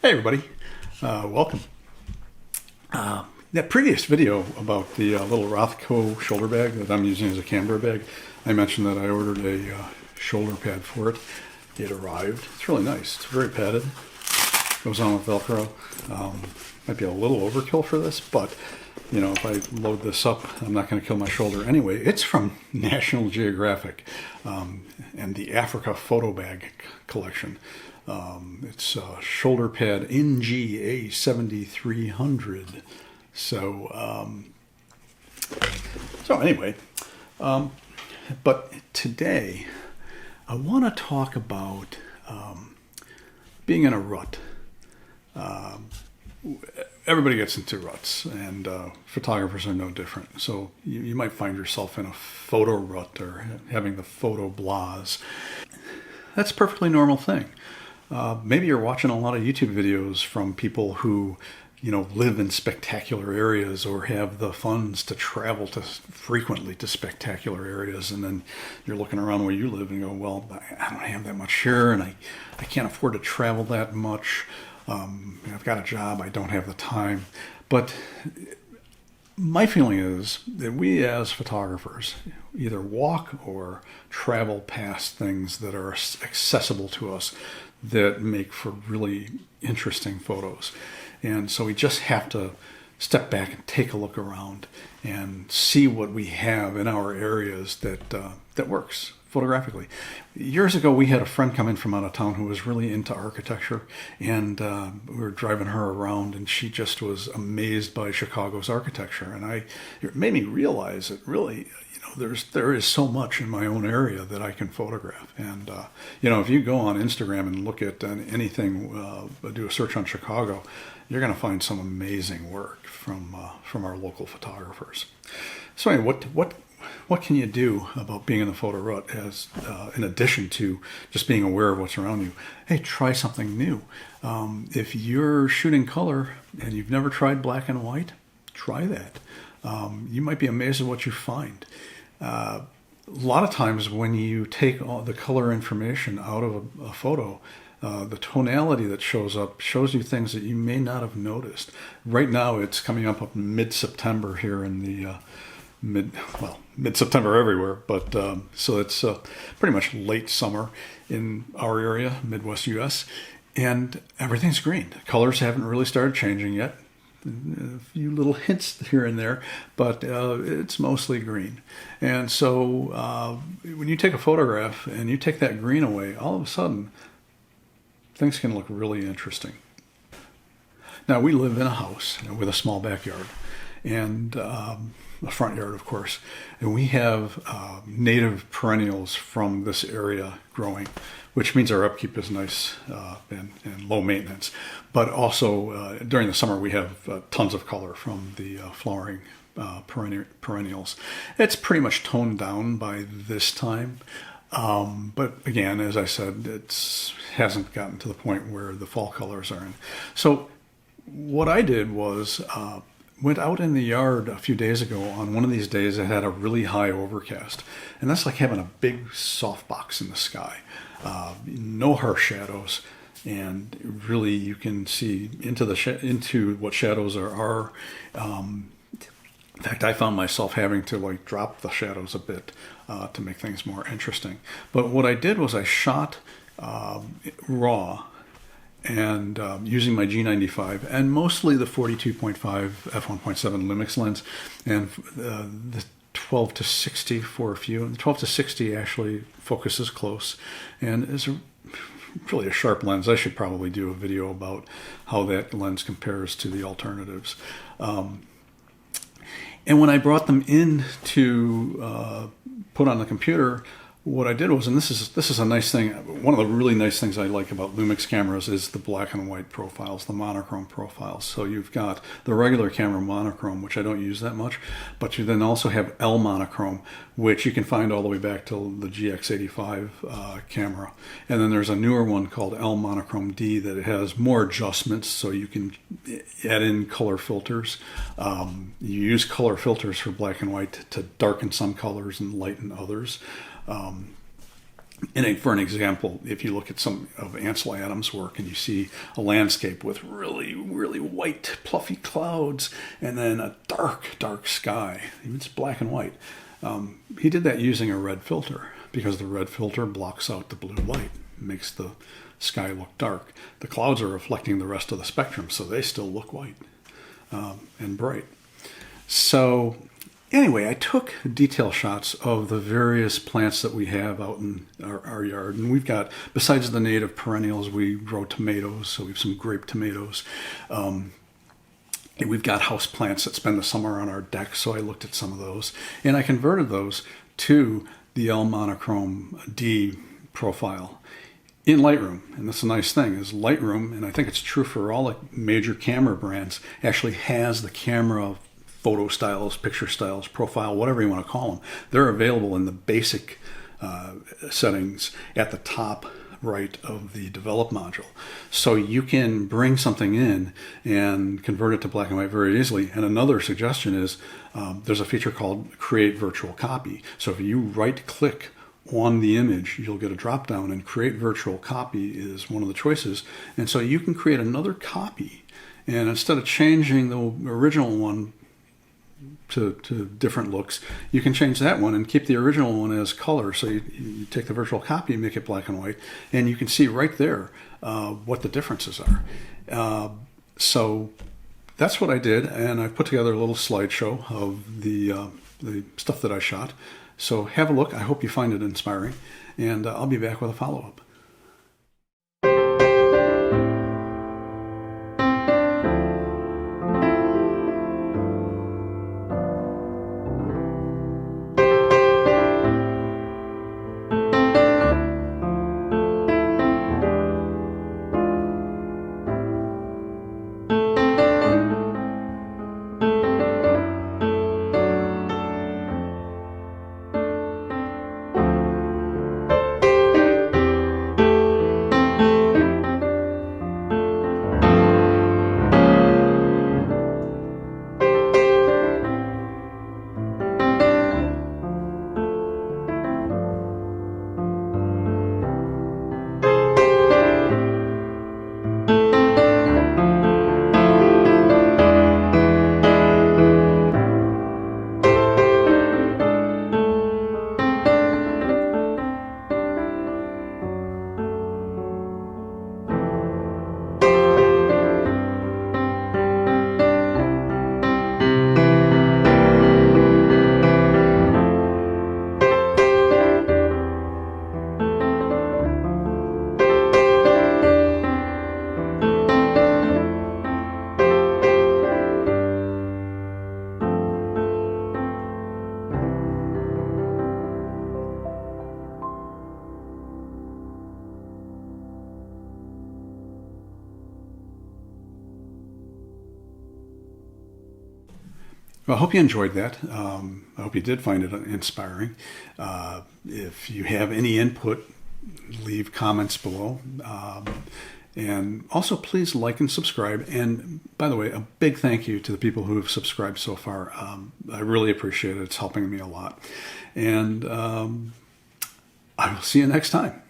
Hey everybody, welcome. That previous video about the little Rothko shoulder bag that I'm using as a camera bag, I mentioned that I ordered a shoulder pad for it. It arrived. It's really nice. It's very padded. Goes on with Velcro. Might be a little overkill for this, but you know, if I load this up, I'm not going to kill my shoulder anyway. It's from National Geographic and the Africa Photo Bag collection. It's a shoulder pad NGA 7300. So anyway, but today I want to talk about being in a rut. Everybody gets into ruts, and photographers are no different. So you might find yourself in a photo rut or having the photo blahs. That's a perfectly normal thing. Maybe you're watching a lot of YouTube videos from people who, you know, live in spectacular areas or have the funds to travel to frequently to spectacular areas, and then you're looking around where you live and go, well, I don't have that much here, and I can't afford to travel that much. I've got a job, I don't have the time. But my feeling is that we as photographers either walk or travel past things that are accessible to us that make for really interesting photos. And so we just have to step back and take a look around and see what we have in our areas that works photographically. Years ago, we had a friend come in from out of town who was really into architecture, and we were driving her around, and she just was amazed by Chicago's architecture. And it made me realize that really, you know, there is so much in my own area that I can photograph. And you know, if you go on Instagram and look at anything, do a search on Chicago, you're going to find some amazing work from our local photographers. So anyway, what can you do about being in the photo rut as in addition to just being aware of what's around you? Hey, try something new. If you're shooting color and you've never tried black and white, try that. You might be amazed at what you find. A lot of times when you take all the color information out of a photo, the tonality that shows up shows you things that you may not have noticed. Right now it's coming up mid-September here in the mid-September everywhere, but so it's pretty much late summer in our area, Midwest US, and everything's green. Colors haven't really started changing yet. A few little hints here and there, but it's mostly green. And so when you take a photograph and you take that green away, all of a sudden things can look really interesting. Now, we live in a house with a small backyard and a front yard, of course, and we have native perennials from this area growing, which means our upkeep is nice and low maintenance. But also during the summer we have tons of color from the flowering perennials. It's pretty much toned down by this time. But again, as I said, it hasn't gotten to the point where the fall colors are in. So what I did was went out in the yard a few days ago on one of these days that had a really high overcast. And that's like having a big softbox in the sky. No harsh shadows. And really you can see into what shadows are. In fact, I found myself having to like drop the shadows a bit to make things more interesting. But what I did was I shot raw and using my G95 and mostly the 42.5 f1.7 Lumix lens and the 12 to 60 for a few. And the 12 to 60 actually focuses close and is really a sharp lens. I should probably do a video about how that lens compares to the alternatives. And when I brought them in to put on the computer, what I did was, and this is a nice thing, one of the really nice things I like about Lumix cameras is the black and white profiles, the monochrome profiles. So you've got the regular camera monochrome, which I don't use that much, but you then also have L monochrome, which you can find all the way back to the GX85 camera. And then there's a newer one called L monochrome D that has more adjustments, so you can add in color filters. You use color filters for black and white to darken some colors and lighten others. For an example, if you look at some of Ansel Adams' work and you see a landscape with really, really white, puffy clouds and then a dark, dark sky, it's black and white, he did that using a red filter because the red filter blocks out the blue light, makes the sky look dark. The clouds are reflecting the rest of the spectrum, so they still look white and bright. So anyway, I took detail shots of the various plants that we have out in our yard. And we've got, besides the native perennials, we grow tomatoes. So we have some grape tomatoes. And we've got house plants that spend the summer on our deck. So I looked at some of those. And I converted those to the L monochrome D profile in Lightroom. And that's a nice thing is Lightroom, and I think it's true for all the major camera brands, actually has the camera photo styles, picture styles, profile, whatever you want to call them. They're available in the basic settings at the top right of the develop module. So you can bring something in and convert it to black and white very easily. And another suggestion is there's a feature called Create Virtual Copy. So if you right click on the image, you'll get a drop down, and Create Virtual Copy is one of the choices. And so you can create another copy. And instead of changing the original one to different looks, you can change that one and keep the original one as color. So you take the virtual copy, make it black and white, and you can see right there what the differences are. So that's what I did, and I put together a little slideshow of the stuff that I shot. So have a look. I hope you find it inspiring, and I'll be back with a follow-up. Well, I hope you enjoyed that. I hope you did find it inspiring. If you have any input, leave comments below. And also, please like and subscribe. And by the way, a big thank you to the people who have subscribed so far. I really appreciate it. It's helping me a lot. And I will see you next time.